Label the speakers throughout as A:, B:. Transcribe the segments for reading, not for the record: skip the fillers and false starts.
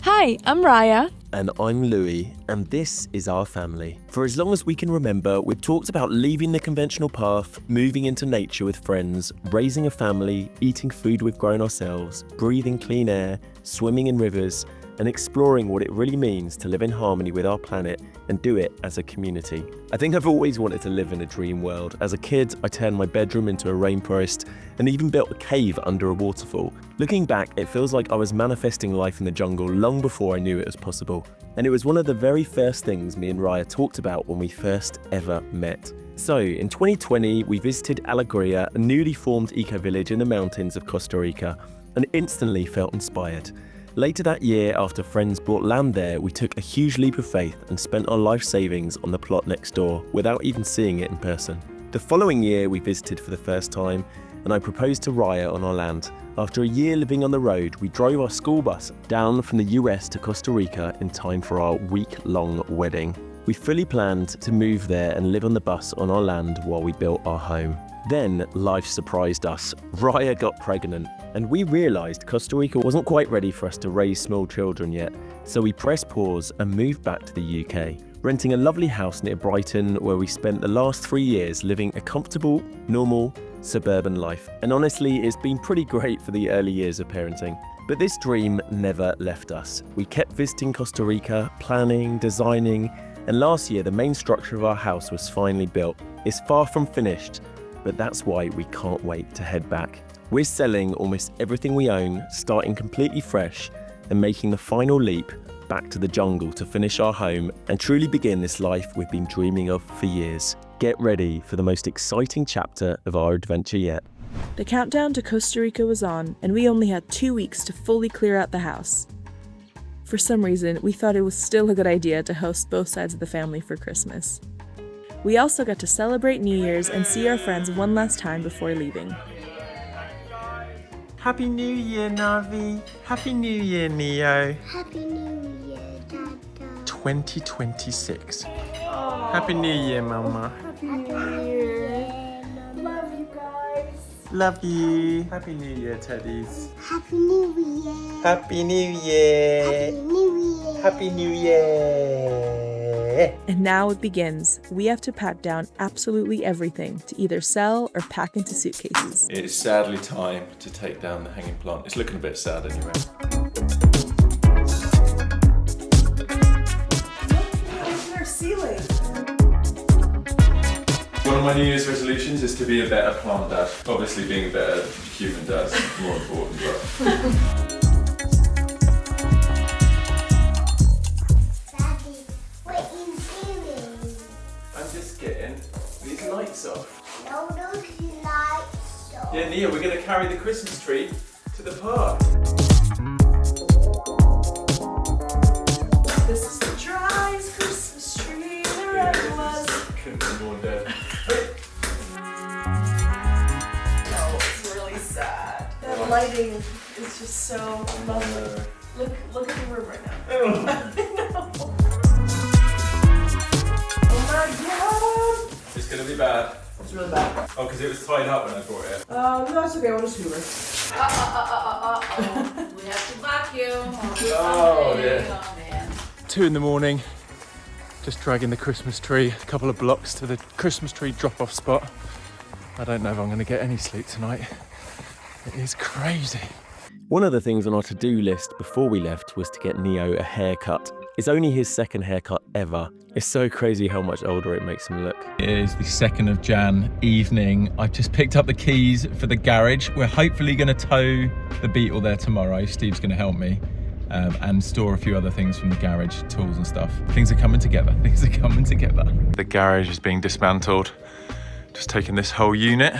A: Hi, I'm Raya.
B: And I'm Louis, and this is our family. For as long as we can remember, we've talked about leaving the conventional path, moving into nature with friends, raising a family, eating food we've grown ourselves, breathing clean air, swimming in rivers, and exploring what it really means to live in harmony with our planet and do it as a community. I think I've always wanted to live in a dream world. As a kid, I turned my bedroom into a rainforest and even built a cave under a waterfall. Looking back, it feels like I was manifesting life in the jungle long before I knew it was possible. And it was one of the very first things me and Raya talked about when we first ever met. So, in 2020, we visited Alegria, a newly formed eco-village in the mountains of Costa Rica, and instantly felt inspired. Later that year, after friends bought land there, we took a huge leap of faith and spent our life savings on the plot next door without even seeing it in person. The following year, we visited for the first time, and I proposed to Raya on our land. After a year living on the road, we drove our school bus down from the US to Costa Rica in time for our week-long wedding. We fully planned to move there and live on the bus on our land while we built our home. Then life surprised us. Raya got pregnant, and we realised Costa Rica wasn't quite ready for us to raise small children yet, so we pressed pause and moved back to the UK, renting a lovely house near Brighton where we spent the last 3 years living a comfortable, normal, suburban life. And honestly, it's been pretty great for the early years of parenting. But this dream never left us. We kept visiting Costa Rica, planning, designing, and last year the main structure of our house was finally built. It's far from finished, but that's why we can't wait to head back. We're selling almost everything we own, starting completely fresh, and making the final leap back to the jungle to finish our home and truly begin this life we've been dreaming of for years. Get ready for the most exciting chapter of our adventure yet.
A: The countdown to Costa Rica was on, and we only had 2 weeks to fully clear out the house. For some reason, we thought it was still a good idea to host both sides of the family for Christmas. We also got to celebrate New Year's and see our friends one last time before leaving.
B: Happy New Year, Navi. Happy New Year, Neo.
C: Happy New Year, Dada.
B: 2026. Happy New Year, Mama.
C: Happy New Year. Love you guys.
B: Love you. Happy New Year, Teddies.
C: Happy New Year.
B: Happy New Year.
C: Happy New Year.
B: Happy New Year.
A: And now it begins. We have to pack down absolutely everything to either sell or pack into suitcases.
D: It is sadly time to take down the hanging plant. It's looking a bit sad anyway.
A: Look at our ceiling.
D: One of my New Year's resolutions is to be a better plant dad. Obviously being a better human dad is more important, but... lights off.
C: No, those lights off.
D: Yeah, Nia, we're going to carry the Christmas tree to the park.
A: This is the driest Christmas tree there ever was.
D: Couldn't be more dead.
A: Oh, it's really sad. That lighting is just so lovely. Look at the room right now.
D: Oh.
A: Oh my god!
D: It's going to be bad.
A: It's really bad.
D: Oh, because it was tied up when I brought it.
A: No, it's okay. We'll just hoover.
E: We have to vacuum.
D: Oh, yeah.
E: Oh, man.
D: 2 in the morning, just dragging the Christmas tree a couple of blocks to the Christmas tree drop-off spot. I don't know if I'm going to get any sleep tonight. It is crazy.
B: One of the things on our to-do list before we left was to get Neo a haircut. It's only his second haircut ever. It's so crazy how much older it makes him look.
D: It is the 2nd of Jan evening. I've just picked up the keys for the garage. We're hopefully going to tow the Beetle there tomorrow. Steve's going to help me and store a few other things from the garage, tools and stuff. Things are coming together. Things are coming together. The garage is being dismantled. Just taking this whole unit,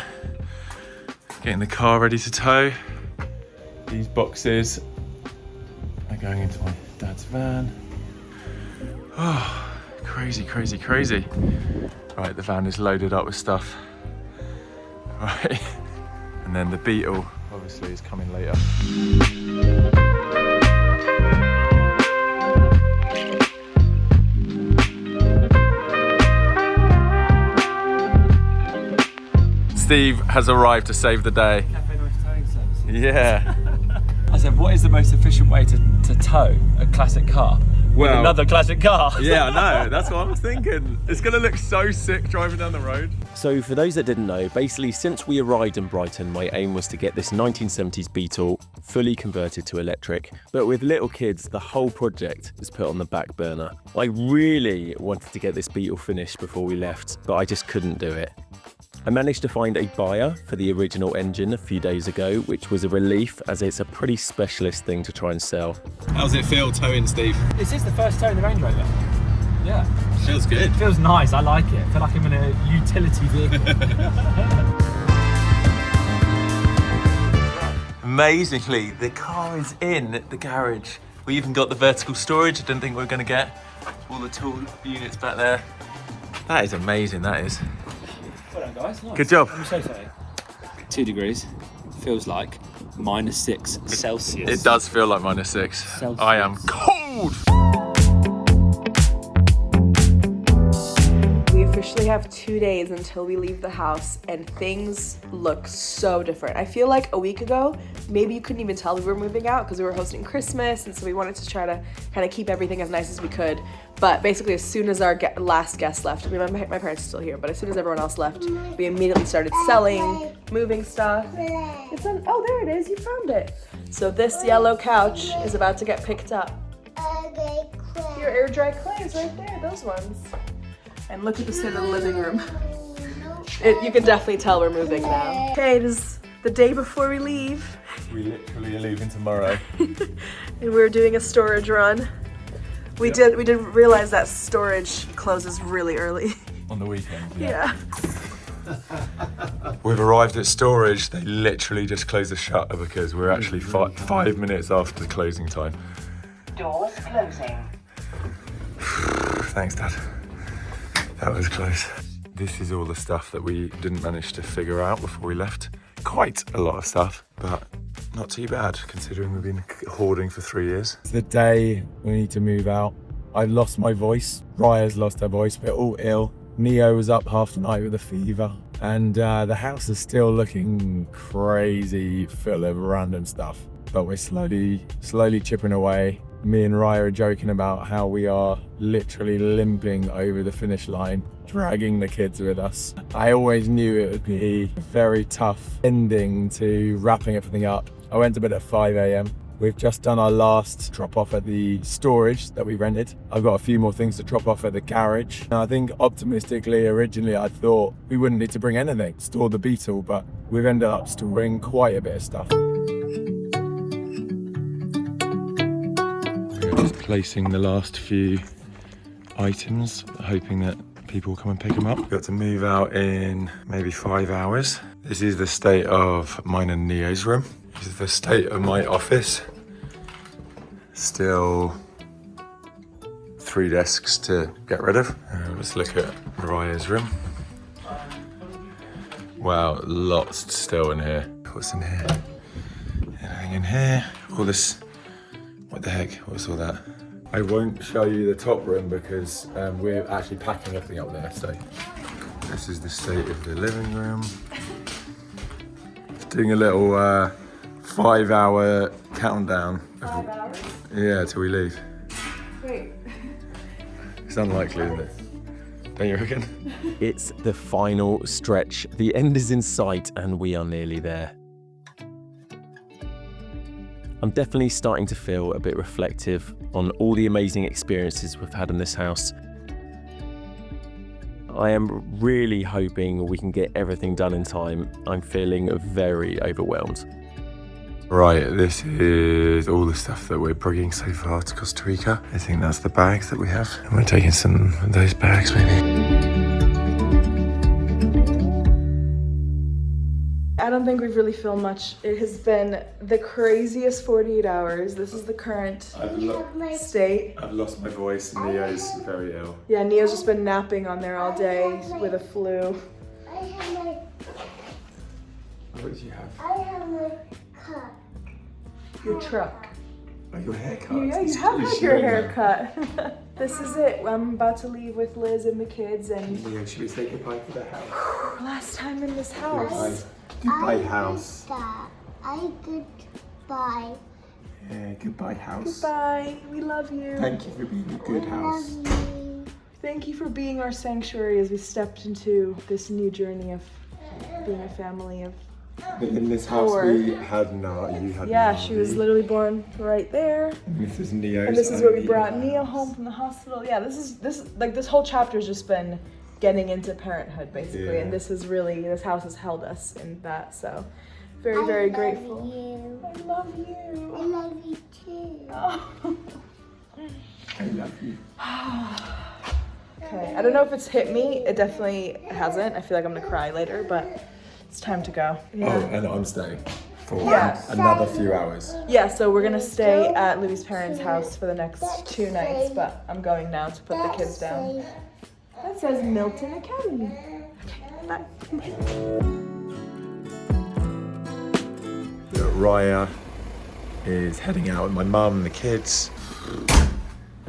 D: getting the car ready to tow. These boxes are going into my dad's van. Oh, crazy, crazy, crazy. Right, the van is loaded up with stuff. Right, and then the Beetle obviously is coming later. Steve has arrived to save the day.
F: Cafe North Towing Services.
D: Yeah.
F: I said, what is the most efficient way to
D: tow a classic car with another classic car.
B: Yeah, I know. That's what I was thinking. It's going to look so sick driving down the road. So for those that didn't know, basically since we arrived in Brighton, my aim was to get this 1970s Beetle fully converted to electric. But with little kids, the whole project was put on the back burner. I really wanted to get this Beetle finished before we left, but I just couldn't do it. I managed to find a buyer for the original engine a few days ago, which was a relief as it's a pretty specialist thing to try and sell.
D: How's it feel towing, Steve?
F: This is the first tow in the Range Rover. Yeah.
D: Feels good.
F: It feels nice, I like it. I feel like I'm in a utility vehicle.
D: Amazingly, the car is in the garage. We even got the vertical storage. I didn't think we were going to get all the tool units back there. That is amazing, that is.
F: Well done, guys. Nice.
D: Good job.
F: Let me show something. 2 degrees. Feels like -6 Celsius.
D: It does feel like -6.
F: Celsius.
D: I am cold.
A: We officially have 2 days until we leave the house, and things look so different. I feel like a week ago, maybe you couldn't even tell we were moving out because we were hosting Christmas, and so we wanted to try to kind of keep everything as nice as we could. But basically, as soon as our last guest left, I mean, my parents are still here, but as soon as everyone else left, we immediately started selling, moving stuff. It's on, oh, there it is, you found it. So this yellow couch is about to get picked up. Your air dry clay is right there, those ones. And look at the state of the living room. You can definitely tell we're moving now. Okay, it is the day before we leave.
D: We literally are leaving tomorrow.
A: And we're doing a storage run. We didn't realize that storage closes really early.
D: On the weekend.
A: Yeah.
D: We've arrived at storage. They literally just closed the shutter because we're actually 5 minutes after the closing time.
G: Doors closing.
D: Thanks, Dad. That was close. This is all the stuff that we didn't manage to figure out before we left. Quite a lot of stuff, but not too bad considering we've been hoarding for 3 years.
H: It's the day we need to move out. I lost my voice. Raya's lost her voice. We're all ill. Neo was up half the night with a fever. And the house is still looking crazy full of random stuff. But we're slowly chipping away. Me and Raya are joking about how we are literally limping over the finish line, dragging the kids with us. I always knew it would be a very tough ending to wrapping everything up. I went to bed at 5 a.m. We've just done our last drop off at the storage that we rented. I've got a few more things to drop off at the garage. And I think optimistically, originally I thought we wouldn't need to bring anything, store the Beetle, but we've ended up storing quite a bit of stuff.
D: Just placing the last few items, hoping that people will come and pick them up. We've got to move out in maybe 5 hours. This is the state of mine and Neo's room. This is the state of my office. Still 3 desks to get rid of. Let's look at Raya's room. Wow, lots still in here. What's in here? Anything in here? All this. What the heck? What's all that? I won't show you the top room because we're actually packing everything up there. So this is the state of the living room. Doing a little 5-hour countdown.
A: 5 hours?
D: Yeah, till we leave.
A: Wait.
D: It's unlikely, isn't it? Don't you reckon?
B: It's the final stretch. The end is in sight and we are nearly there. I'm definitely starting to feel a bit reflective on all the amazing experiences we've had in this house. I am really hoping we can get everything done in time. I'm feeling very overwhelmed.
D: Right, this is all the stuff that we're bringing so far to Costa Rica. I think that's the bags that we have. And we're taking some of those bags maybe.
A: I don't think we've really filmed much. It has been the craziest 48 hours. This is the current state.
D: I've lost my voice and Neo's very ill.
A: Yeah, Neo's just been napping on there all day with a flu.
D: What did you have?
C: I have my cut.
A: Your truck.
D: Oh, your haircut.
A: Yeah, you have had your haircut. This is it. I'm about to leave with Liz and the kids and
D: Neo, should we say goodbye to the house?
A: last time in this house.
D: Goodbye house.
C: I could buy.
H: Yeah, goodbye, house.
A: Goodbye. We love you.
H: Thank you for being a good house.
A: Thank you for being our sanctuary as we stepped into this new journey of being a family of
H: In this house,
A: four.
H: we had you had
A: Yeah,
H: Navi.
A: she was literally born right there.
H: And this is Neo's.
A: And this is where we
H: only
A: brought
H: house.
A: Neo home from the hospital. Yeah, this whole chapter's just been getting into parenthood basically,
H: Yeah.
A: and this house has held us in that. So, very, very grateful. I love you.
C: I love you too.
A: Oh.
H: I love you.
A: Okay, I don't know if it's hit me. It definitely hasn't. I feel like I'm gonna cry later, but it's time to go.
H: Oh, and I'm staying for
A: Yeah.
H: another few hours.
A: Yeah, so we're gonna stay at Louie's parents' house for the next 2 nights, but I'm going now to put the kids down. That says Milton Academy. Okay, bye.
H: Raya is heading out with my mum and the kids.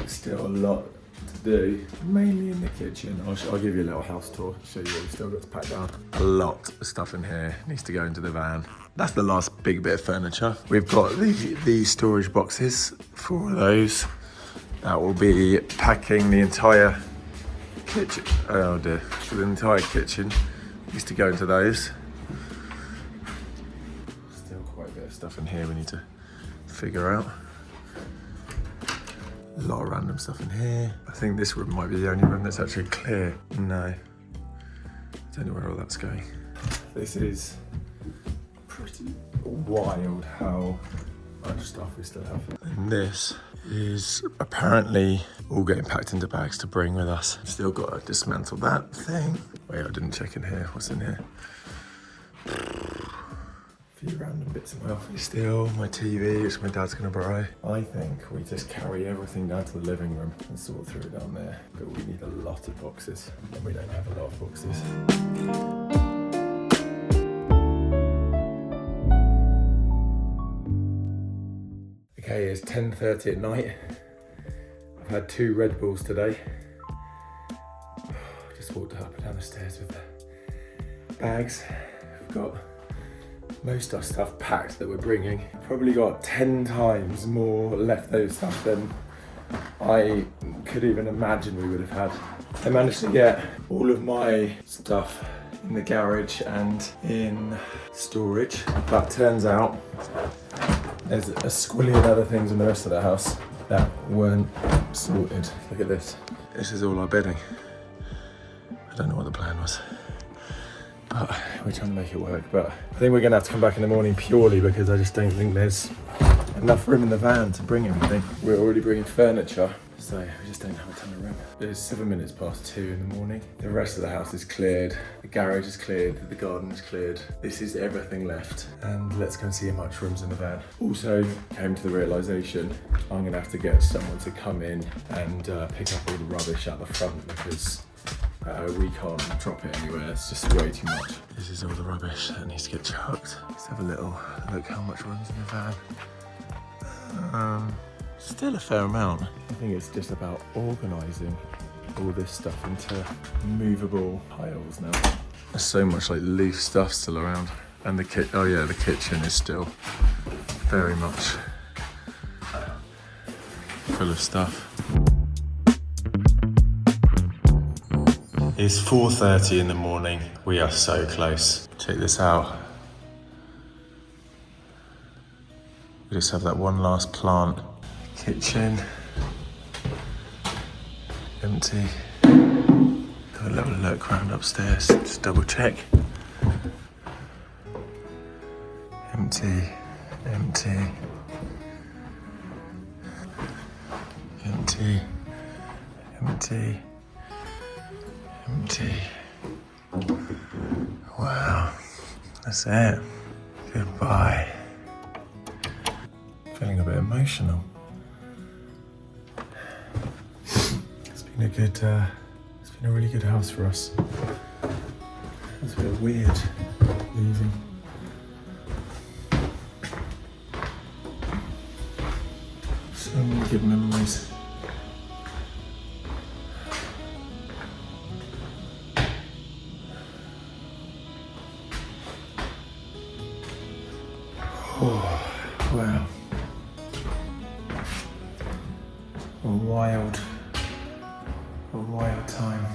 H: Still a lot to do, mainly in the kitchen. I'll give you a little house tour, show you what we've still got to pack down. A lot of stuff in here needs to go into the van. That's the last big bit of furniture. We've got these storage boxes, 4 of those. That will be packing the entire kitchen. Oh dear, the entire kitchen needs to go into those. Still quite a bit of stuff in here we need to figure out. A lot of random stuff in here. I think this room might be the only room that's actually clear. No, I don't know where all that's going. This is pretty wild how much stuff we still have. And this is apparently all getting packed into bags to bring with us. Still got to dismantle that thing. Wait, I didn't check in here. What's in here? A few random bits of my office still, my TV, which my dad's gonna borrow. I think we just carry everything down to the living room and sort through it down there. But we need a lot of boxes, and we don't have a lot of boxes. Okay, it's 10:30 at night. I've had 2 Red Bulls today. Just walked up and down the stairs with the bags. We've got most of our stuff packed that we're bringing. Probably got 10 times more leftover stuff than I could even imagine we would have had. I managed to get all of my stuff in the garage and in storage, but turns out there's a squillion other things in the rest of the house that weren't sorted. Look at this. This is all our bedding. I don't know what the plan was, but we're trying to make it work. But I think we're gonna have to come back in the morning purely because I just don't think there's enough room in the van to bring everything. We're already bringing furniture, so we just don't have a ton of room. It's 7 minutes past 2 in the morning. The rest of the house is cleared. The garage is cleared. The garden is cleared. This is everything left. And let's go and see how much room's in the van. Also came to the realization I'm gonna have to get someone to come in and pick up all the rubbish at the front because we can't drop it anywhere. It's just way too much. This is all the rubbish that needs to get chucked. Let's have a little look how much room's in the van. Still a fair amount. I think it's just about organising all this stuff into movable piles now. There's so much like loose stuff still around. And the kitchen is still very much full of stuff. It's 4:30 in the morning. We are so close. Check this out. We just have that one last plant. Kitchen. Empty. Have a little look around upstairs. Just double check. Empty. Empty. Empty. Empty. Empty. Wow. That's it. Goodbye. Feeling a bit emotional. It's been a really good house for us. It's a bit weird leaving. So many good memories. Oh, wow.
D: A wild time.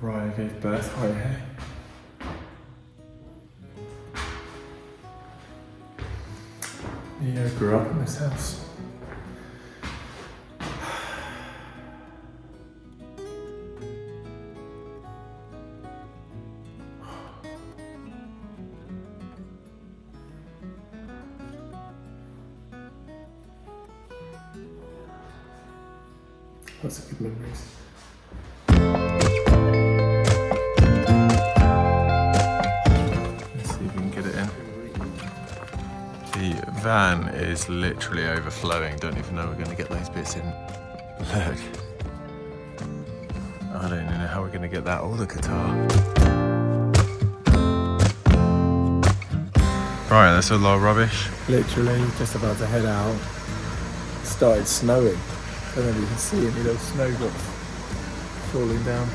D: Raya gave birth right here. Neo grew up in this house. Lots of good memories. Let's see if we can get it in. The van is literally overflowing. Don't even know we're going to get those bits in. Look. I don't even know how we're going to get that or the guitar. Right, that's a lot of rubbish.
H: Literally just about to head out. It started snowing. I don't know if you can see any little snowdrops falling down.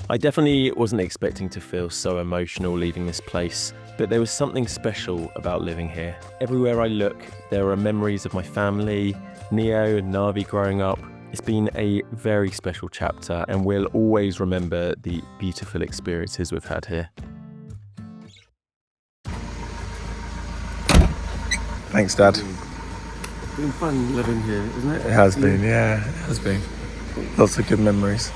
B: I definitely wasn't expecting to feel so emotional leaving this place, but there was something special about living here. Everywhere I look, there are memories of my family, Neo and Navi growing up. It's been a very special chapter, and we'll always remember the beautiful experiences we've had here.
D: Thanks, Dad.
H: It's been fun living here, isn't it?
D: It has been, yeah, it has been. Lots of good memories.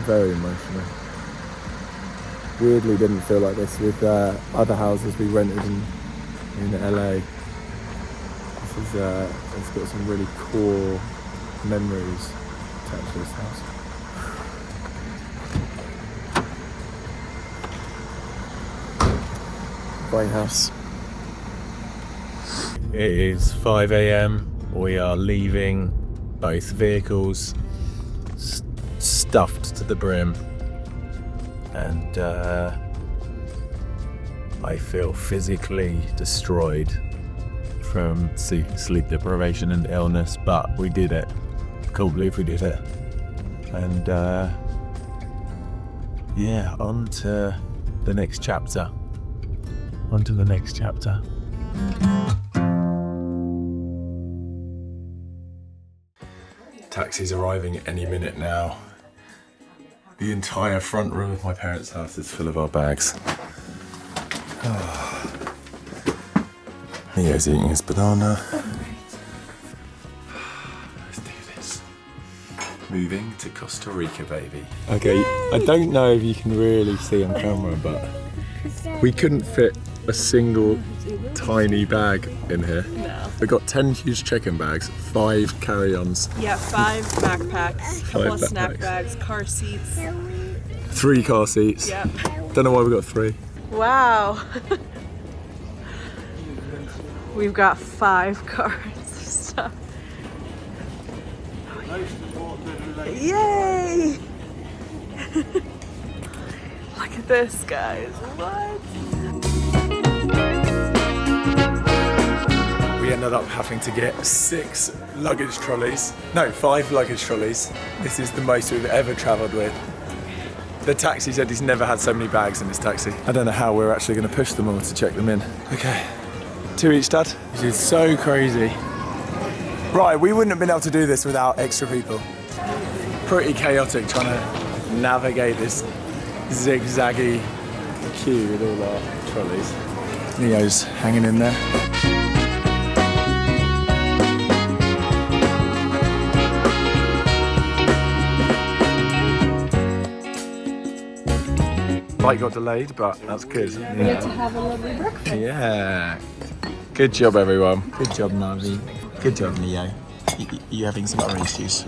H: Very emotional. Weirdly didn't feel like this with other houses we rented in LA. This is, it's got some really core memories attached to this house. Great house. It is 5 a.m. We are leaving both vehicles stuffed to the brim, and I feel physically destroyed from sleep deprivation and illness, but we did it. Can't believe we did it. And yeah, on to the next chapter. On to the next chapter. Taxi's arriving any minute now. The entire front room of my parents' house is full of our bags. Neo's eating his banana. Let's do this. Moving to Costa Rica, baby. Okay, I don't know if you can really see on camera, but we couldn't fit a single tiny bag in here.
A: No.
H: We got 10 huge chicken bags, 5 carry-ons.
A: Yeah, 5 backpacks, a couple of
H: 5
A: snack
H: backpacks.
A: bags, car seats.
H: 3 car seats.
A: Yep.
H: Don't know why we got 3.
A: Wow. We've got 5 cars of stuff. Yay! Look at this, guys. What?
H: We ended up having to get 6 luggage trolleys. No, 5 luggage trolleys. This is the most we've ever travelled with. The taxi said he's never had so many bags in his taxi. I don't know how we're actually going to push them all to check them in. Okay, 2 each, Dad. This is so crazy. Right, we wouldn't have been able to do this without extra people. Pretty chaotic trying to navigate this zigzaggy queue with all our trolleys. Neo's hanging in there. Flight got delayed, but that's good.
C: We get to have a lovely breakfast.
H: Yeah. Good job, everyone. Good job, Navi. Good job, Neo. You having some orange juice?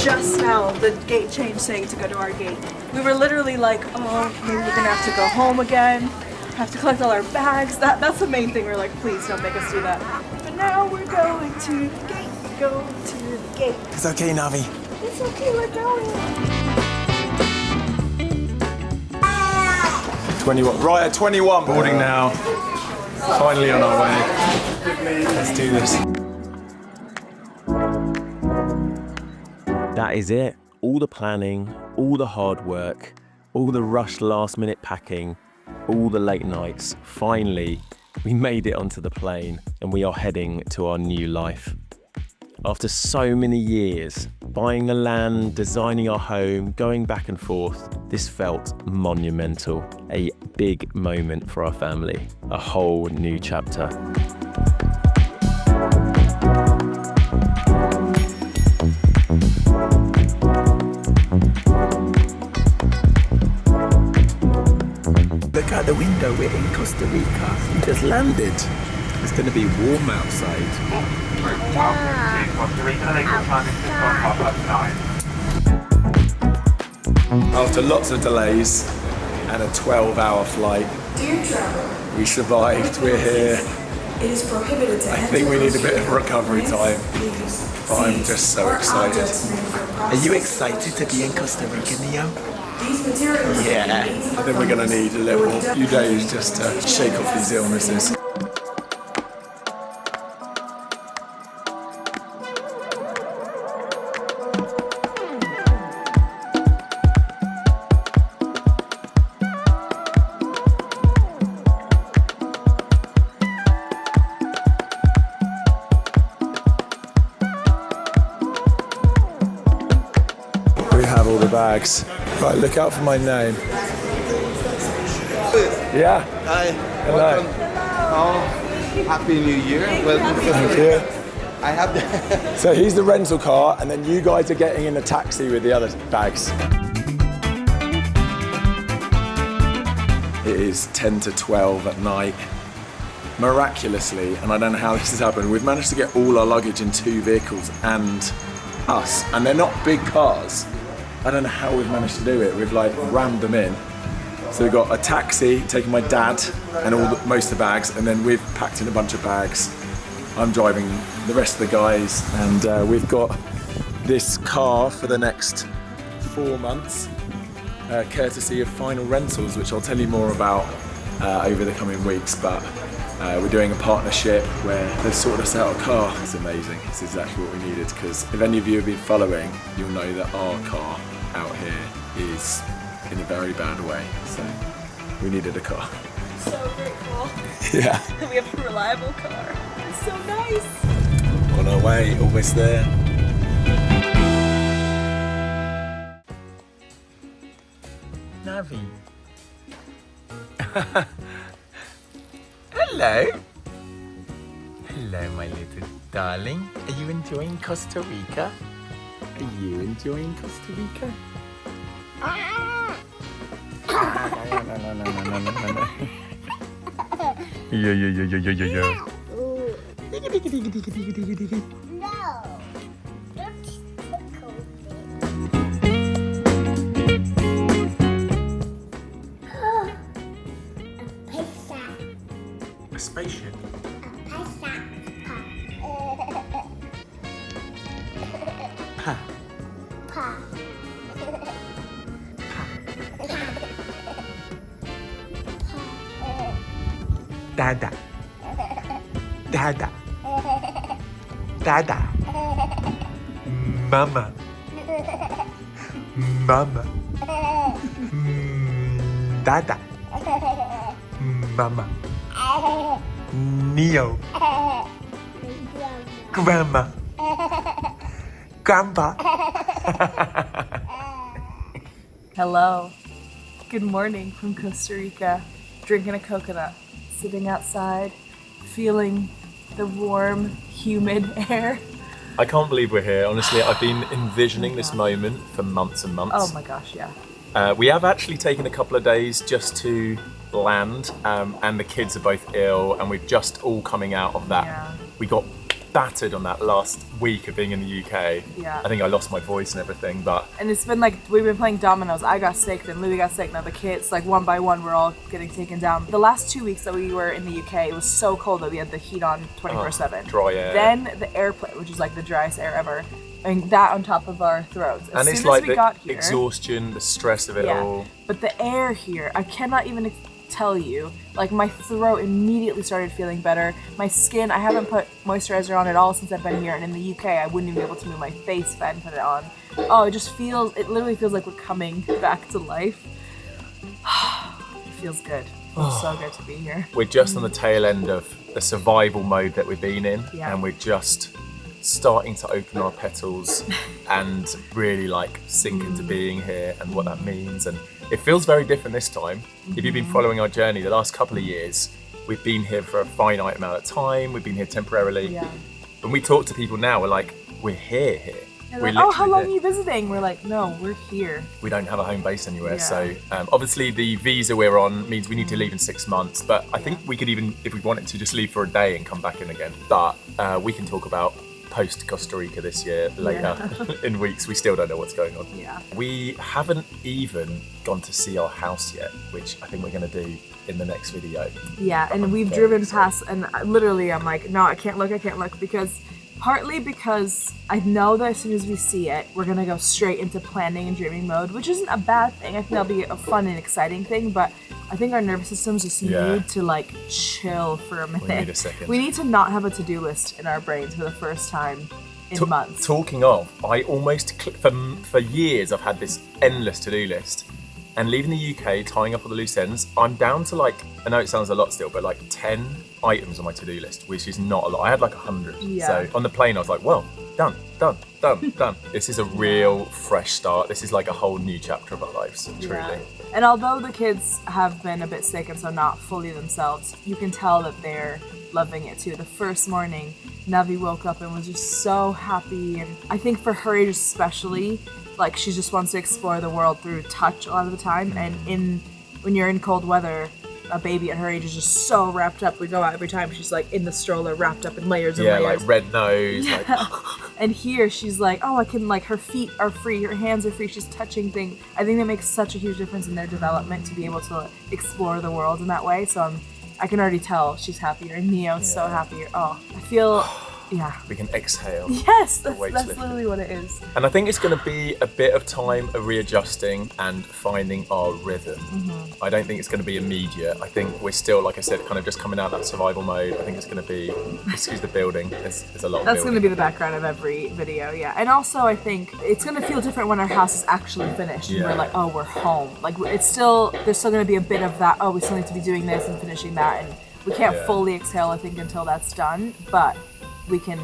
A: Just now the gate changed saying to go to our gate. We were literally like, oh, maybe we're gonna have to go home again, have to collect all our bags. That's the main thing. We're like, please don't make us do that. But now we're going to the gate.
C: go to the gate.
H: It's okay, Navi.
C: It's okay, we're going.
H: 21. Raya, 21. Boarding now. Finally on our way. Let's do this.
B: That is it. All the planning, all the hard work, all the rushed last-minute packing, all the late nights. Finally, we made it onto the plane and we are heading to our new life. After so many years, buying the land, designing our home, going back and forth, this felt monumental. A big moment for our family. A whole new chapter.
I: Look out the window, we're in Costa Rica. We just landed. It's going to be warm outside.
H: After lots of delays and a 12-hour flight,
J: Dear traveler,
H: we survived. We're here.
J: it is prohibited to
H: I think we need a bit of recovery time, but I'm just so excited.
I: Are you excited to be in Costa Rica, Neo?
J: These materials
H: Yeah. I think we're going to need a little few days just to shake off these illnesses. We have all the bags. Right, look out for my name. Yeah.
K: Hi.
H: Hello.
K: Oh, Happy New Year. Welcome to
H: Thank you.
K: I have the
H: So he's the rental car, and then you guys are getting in a taxi with the other bags. It is 10 to 12 at night. Miraculously, and I don't know how this has happened, we've managed to get all our luggage in 2 vehicles and us, and they're not big cars. I don't know how we've managed to do it. We've like rammed them in. So we've got a taxi taking my dad and most of the bags, and then we've packed in a bunch of bags. I'm driving the rest of the guys, and we've got this car for the next 4 months, courtesy of Final Rentals, which I'll tell you more about over the coming weeks. But we're doing a partnership where they've sorted us out a car. It's amazing. It's exactly what we needed, because if any of you have been following, you'll know that our car out here is in a very bad way. So we needed a car.
A: So grateful.
H: Yeah.
A: We have a reliable car. It's so nice.
H: On our way, almost there.
I: Navi. Hello. Hello, my little darling. Are you enjoying Costa Rica? Are you enjoying Costa Rica? Yeah. A spaceship. Pa. Dada. Dada. Dada. Mama. Mama. Dada. Mama. Neo. Grandma. Grandpa.
A: Hello. Good morning from Costa Rica. Drinking a coconut, sitting outside, feeling the warm, humid air.
D: I can't believe we're here. Honestly, I've been envisioning this moment for months and months.
A: Oh my gosh, yeah.
D: We have actually taken a couple of days just to land, and the kids are both ill, and we're just all coming out of that.
A: Yeah.
D: We got battered on that last week of being in the UK.
A: Yeah.
D: I think I lost my voice and everything, but...
A: And it's been like, we've been playing dominoes. I got sick, then Louis got sick, now the kids, like one by one, we're all getting taken down. The last 2 weeks that we were in the UK, it was so cold that we had the heat on 24/7.
D: Dry air.
A: Then the airplane, which is like the driest air ever, and that on top of our throats. As
D: and it's
A: soon
D: like
A: as we got
D: the
A: here,
D: exhaustion, the stress of it all.
A: But the air here, I cannot even tell you, like my throat immediately started feeling better. My skin, I haven't put moisturizer on at all since I've been here, and in the UK I wouldn't even be able to move my face if I hadn't put it on. Oh, it literally feels like we're coming back to life. It feels good. It feels so good to be here.
D: We're just on the tail end of the survival mode that we've been in, and we're just starting to open our petals and really like sink into being here and what that means. And it feels very different this time. If you've been following our journey the last couple of years, we've been here for a finite amount of time, we've been here temporarily. When we talk to people now, we're like, we're here. We're
A: like, oh, how long
D: here.
A: are you visiting? We're like, no, we're here.
D: We don't have a home base anywhere, so obviously the visa we're on means we need to leave in 6 months, but I think we could even, if we wanted to, just leave for a day and come back in again. But we can talk about post Costa Rica this year later in weeks. We still don't know what's going on. We haven't even gone to see our house yet, which I think we're going to do in the next video.
A: And we've driven past, and literally I'm like, no, I can't look, partly because I know that as soon as we see it, we're gonna go straight into planning and dreaming mode, which isn't a bad thing. I think that'll be a fun and exciting thing, but I think our nervous systems just need to like chill for a minute.
D: We need a second.
A: We need to not have a to-do list in our brains for the first time in months.
D: Talking of, I almost, for years I've had this endless to-do list, and leaving the UK, tying up all the loose ends, I'm down to like, I know it sounds a lot still, but like 10 items on my to-do list, which is not a lot. I had like 100. So on the plane I was like, well, done. This is a real fresh start. This is like a whole new chapter of our lives, truly.
A: And although the kids have been a bit sick and so not fully themselves, you can tell that they're loving it too. The first morning, Navi woke up and was just so happy, and I think for her age especially, like she just wants to explore the world through touch a lot of the time, and when you're in cold weather, a baby at her age is just so wrapped up. We go out every time, she's like in the stroller wrapped up in layers and layers.
D: Yeah, like red nose. Like...
A: And here she's like, oh, I can, like her feet are free, her hands are free, she's touching things. I think that makes such a huge difference in their development to be able to explore the world in that way. So I can already tell she's happier, and Neo's so happier. Oh, I feel... we can exhale. Yes, that's literally what it is.
D: And I think it's going to be a bit of time of readjusting and finding our rhythm. I don't think it's going to be immediate. I think we're still, like I said, kind of just coming out of that survival mode. I think it's going to be, excuse the building, there's a lot of
A: That's going to be the background of every video, And also I think it's going to feel different when our house is actually finished. And we're like, oh, we're home. Like there's still going to be a bit of that, oh, we still need to be doing this and finishing that. And we can't fully exhale, I think, until that's done. But we can,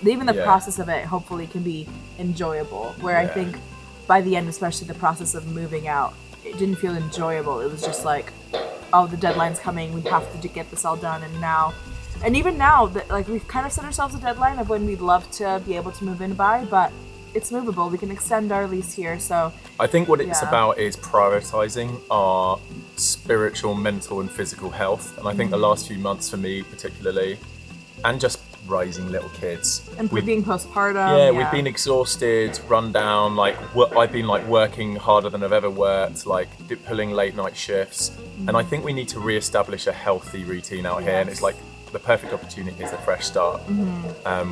A: even the process of it hopefully can be enjoyable, where I think by the end, especially the process of moving out, it didn't feel enjoyable. It was just like, oh, the deadline's coming, we have to get this all done. And even now that like we've kind of set ourselves a deadline of when we'd love to be able to move in by, but it's movable. We can extend our lease here. So
D: I think what it's about is prioritizing our spiritual, mental and physical health. And I think the last few months for me particularly, and just raising little kids
A: and being postpartum,
D: we've been exhausted, run down. Like I've been like working harder than I've ever worked, like pulling late night shifts, and I think we need to re-establish a healthy routine out here, and it's like the perfect opportunity is a fresh start.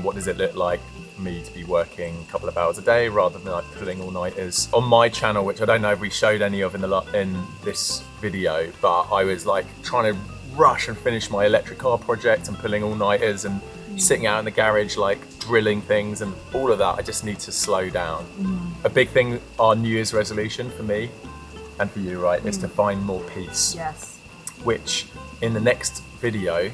D: What does it look like for me to be working a couple of hours a day rather than like pulling all-nighters on my channel, which I don't know if we showed any of in this video, but I was like trying to rush and finish my electric car project and pulling all-nighters and sitting out in the garage like drilling things and all of that. I just need to slow down. A big thing, our New Year's resolution for me and for you, right, is to find more peace. Which in the next video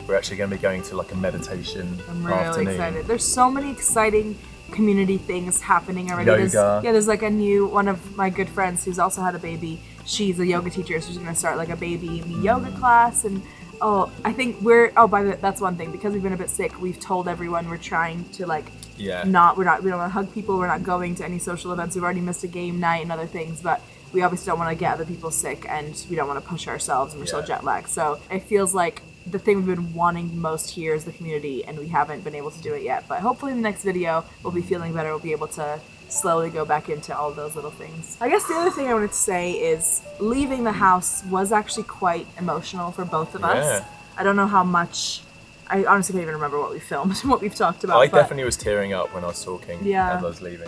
D: we're actually going to be going to like a meditation
A: I'm really
D: afternoon.
A: Excited. There's so many exciting community things happening already.
D: Yoga.
A: There's like one of my good friends who's also had a baby. She's a yoga teacher, so she's going to start like a baby yoga class. And I think that's one thing, because we've been a bit sick, we've told everyone we're trying to like we don't want to hug people, we're not going to any social events, we've already missed a game night and other things, but we obviously don't want to get other people sick, and we don't want to push ourselves, and we're still jet lagged. So it feels like the thing we've been wanting most here is the community, and we haven't been able to do it yet. But hopefully in the next video, we'll be feeling better. We'll be able to slowly go back into all those little things. I guess the other thing I wanted to say is leaving the house was actually quite emotional for both of us. I don't know how much, I honestly can't even remember what we filmed and what we've talked about.
D: I definitely was tearing up when I was talking as I was leaving,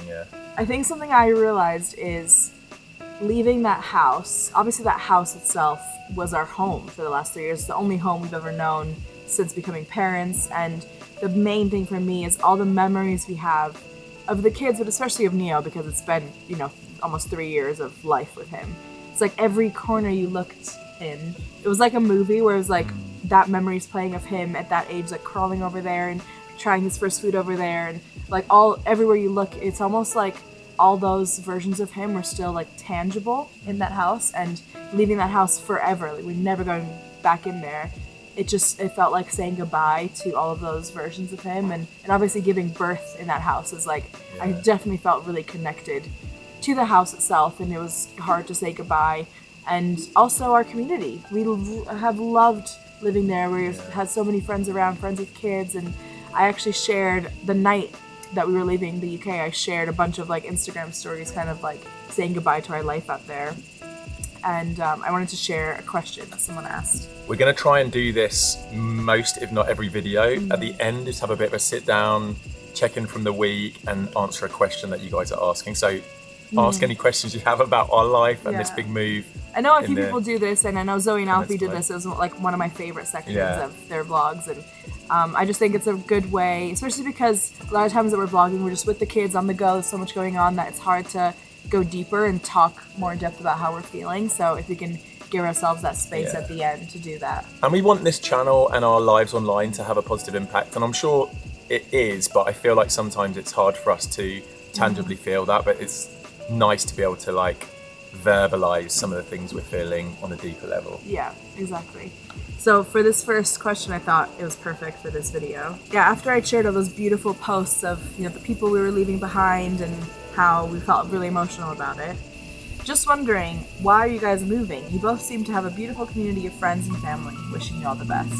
A: I think something I realized is leaving that house, obviously that house itself was our home for the last 3 years. It's the only home we've ever known since becoming parents, and the main thing for me is all the memories we have of the kids, but especially of Neo, because it's been, you know, almost 3 years of life with him. It's like every corner you looked in, it was like a movie where it was like that memory's playing of him at that age, like crawling over there and trying his first food over there, and like everywhere you look, it's almost like all those versions of him were still like tangible in that house, and leaving that house forever, like we're never going back in there. It felt like saying goodbye to all of those versions of him, and obviously giving birth in that house is like, I definitely felt really connected to the house itself, and it was hard to say goodbye. And also our community. We have loved living there. We've had so many friends around, friends with kids, and I actually shared the night that we were leaving the UK, I shared a bunch of like Instagram stories kind of like saying goodbye to our life out there. And I wanted to share a question that someone asked.
D: We're going to try and do this most, if not every video. At the end, just have a bit of a sit down, check in from the week, and answer a question that you guys are asking. So ask any questions you have about our life and this big move.
A: I know a few people do this, and I know Zoe and Alfie did this. It was like one of my favorite sections of their vlogs, and I just think it's a good way, especially because a lot of times that we're vlogging, we're just with the kids on the go. There's so much going on that it's hard to go deeper and talk more in depth about how we're feeling. So if we can give ourselves that space at the end to do that.
D: And we want this channel and our lives online to have a positive impact, and I'm sure it is, but I feel like sometimes it's hard for us to tangibly feel that, but it's nice to be able to like verbalize some of the things we're feeling on a deeper level.
A: Yeah, exactly. So for this first question, I thought it was perfect for this video. Yeah, after I shared all those beautiful posts of, you know, the people we were leaving behind and how we felt really emotional about it, just wondering, why are you guys moving? You both seem to have a beautiful community of friends and family. Wishing you all the best.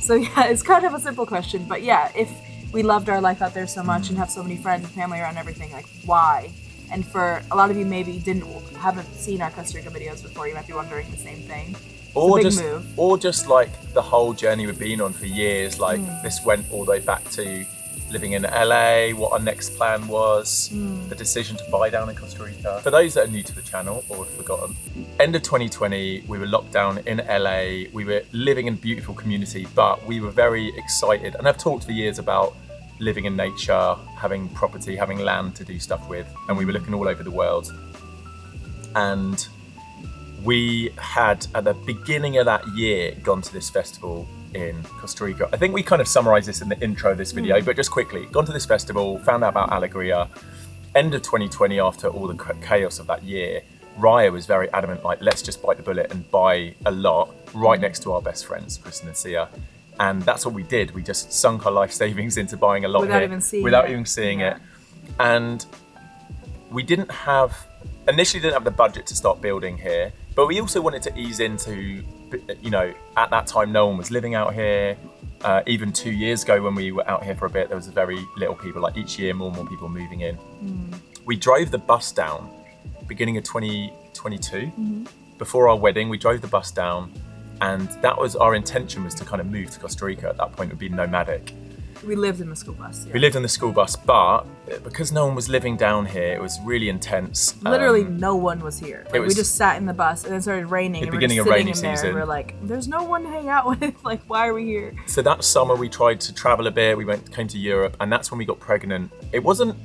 A: So yeah, it's kind of a simple question, but yeah, if we loved our life out there so much and have so many friends and family around everything, like why? And for a lot of you maybe haven't seen our Costa Rica videos before, you might be wondering the same thing.
D: Or just like the whole journey we've been on for years, like this went all the way back to living in LA, what our next plan was, the decision to buy down in Costa Rica. For those that are new to the channel or have forgotten, end of 2020, we were locked down in LA. We were living in a beautiful community, but we were very excited. And I've talked for years about living in nature, having property, having land to do stuff with. And we were looking all over the world. And we had, at the beginning of that year, gone to this festival in Costa Rica. I think we kind of summarized this in the intro of this video, but just quickly, gone to this festival, found out about Alegria. End of 2020, after all the chaos of that year, Raya was very adamant, like, let's just bite the bullet and buy a lot right next to our best friends, Kristen and Sia. And that's what we did. We just sunk our life savings into buying a lot
A: without
D: even seeing it. And we initially didn't have the budget to start building here, but we also wanted to ease into, you know, at that time, no one was living out here. Even 2 years ago when we were out here for a bit, there was very little people. Like each year, more and more people moving in. We drove the bus down, beginning of 2022. Before our wedding, we drove the bus down, and that was our intention, was to kind of move to Costa Rica. At that point, it would be nomadic.
A: We lived in the school bus.
D: We lived in the school bus, but because no one was living down here, it was really intense.
A: Literally no one was here. Like, we just sat in the bus, and then it started raining.
D: At the beginning of rainy season.
A: And we're like, there's no one to hang out with. Like, why are we here?
D: So that summer we tried to travel a bit. We came to Europe, and that's when we got pregnant. It wasn't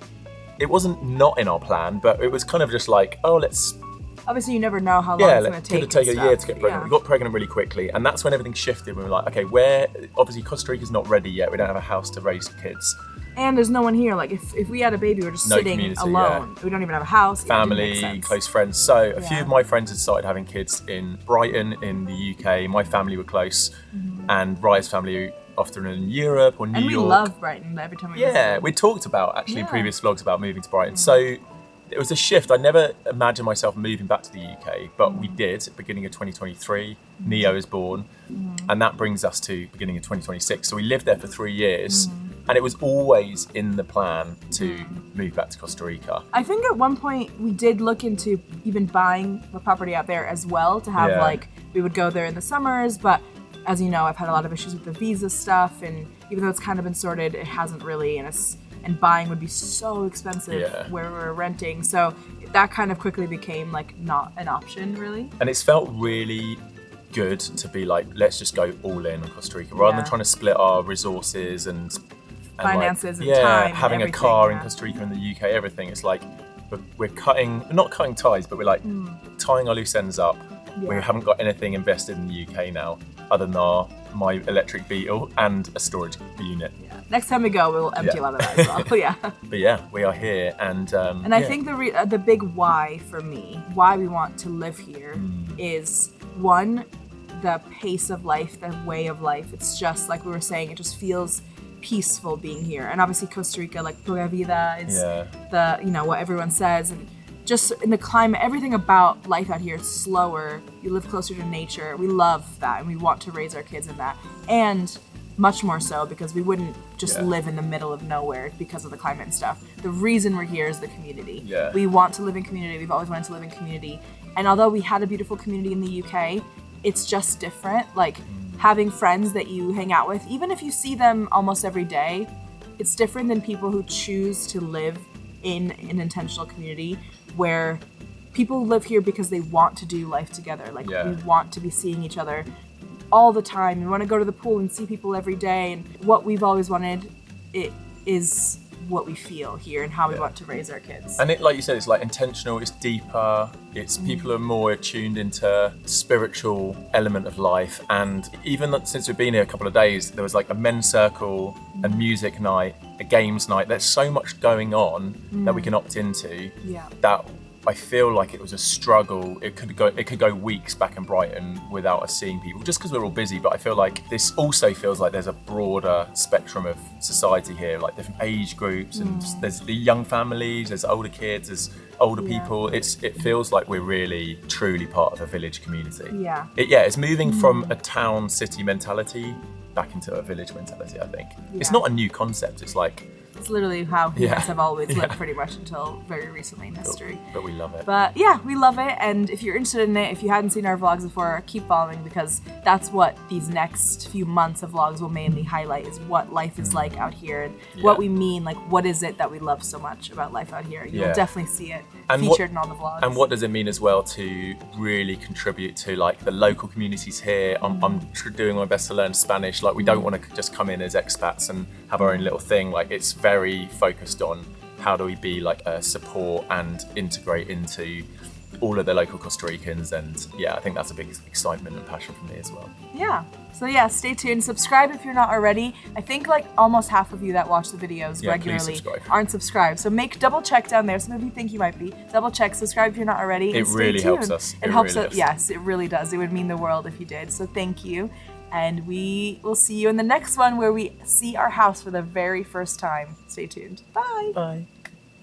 D: not in our plan, but it was kind of just like, oh, let's.
A: Obviously, you never know how long it's going to take.
D: It could take a year to get pregnant. We got pregnant really quickly, and that's when everything shifted. We were like, okay, obviously Costa Rica's not ready yet. We don't have a house to raise kids.
A: And there's no one here. Like, if we had a baby, we're just sitting alone. We don't even have a house.
D: Family, close friends. So a few of my friends had started having kids in Brighton in the UK. My family were close, and Raya's family often in Europe or New York.
A: And we love Brighton every time we visit.
D: We talked about, actually, in previous vlogs about moving to Brighton. So it was a shift. I never imagined myself moving back to the UK, but we did at the beginning of 2023. Neo is born, and that brings us to beginning of 2026. So we lived there for 3 years, and it was always in the plan to move back to Costa Rica.
A: I think at one point we did look into even buying a property out there as well to have like, we would go there in the summers, but as you know, I've had a lot of issues with the visa stuff, and even though it's kind of been sorted, it hasn't really, and buying would be so expensive where we're renting. So that kind of quickly became like not an option really.
D: And it's felt really good to be like, let's just go all in on Costa Rica rather than trying to split our resources and
A: finances
D: like,
A: and time.
D: Having
A: and
D: a car in Costa Rica and the UK, everything. It's like we're not cutting ties, but we're like tying our loose ends up. We haven't got anything invested in the UK now other than my electric Beetle and a storage unit.
A: Next time we go, we'll empty a lot of that as well.
D: But yeah, we are here, and
A: I think the big why for me, why we want to live here, is one, the pace of life, the way of life. It's just like we were saying, it just feels peaceful being here. And obviously Costa Rica, like pura vida, is the what everyone says, and just in the climate, everything about life out here is slower. You live closer to nature. We love that, and we want to raise our kids in that. And much more so because we wouldn't just live in the middle of nowhere because of the climate and stuff. The reason we're here is the community. We want to live in community. We've always wanted to live in community. And although we had a beautiful community in the UK, it's just different. Like having friends that you hang out with, even if you see them almost every day, it's different than people who choose to live in an intentional community where people live here because they want to do life together. Like we want to be seeing each other all the time. We want to go to the pool and see people every day. And what we've always wanted, it is what we feel here and how we want to raise our kids.
D: And it, like you said, it's like intentional, it's deeper, it's people are more tuned into spiritual element of life. And even since we've been here a couple of days, there was like a men's circle, a music night, a games night. There's so much going on that we can opt into that I feel like it was a struggle. It could go weeks back in Brighton without us seeing people, just because we're all busy. But I feel like this also feels like there's a broader spectrum of society here, like different age groups, and there's the young families, there's older kids, there's older people. It feels like we're really truly part of a village community. It's moving from a town city mentality back into a village mentality. I think it's not a new concept. It's
A: literally how humans have always lived pretty much until very recently in history.
D: But we love it.
A: But yeah, we love it. And if you're interested in it, if you hadn't seen our vlogs before, keep following, because that's what these next few months of vlogs will mainly highlight, is what life is like out here and what we mean, like what is it that we love so much about life out here. You'll definitely see it featured in all the vlogs.
D: And what does it mean as well to really contribute to like the local communities here? I'm doing my best to learn Spanish. Like we don't want to just come in as expats and have our own little thing. Like it's very focused on how do we be like a support and integrate into all of the local Costa Ricans, and I think that's a big excitement and passion for me as well. So stay tuned, subscribe if you're not already. I think like almost half of you that watch the videos regularly aren't subscribed, so double check down there. Some of you think you might be. Double check, subscribe if you're not already. It really helps us.
A: It helps us. Yes, it really does. It would mean the world if you did, so thank you. And we will see you in the next one where we see our house for the very first time. Stay tuned. Bye.
D: Bye.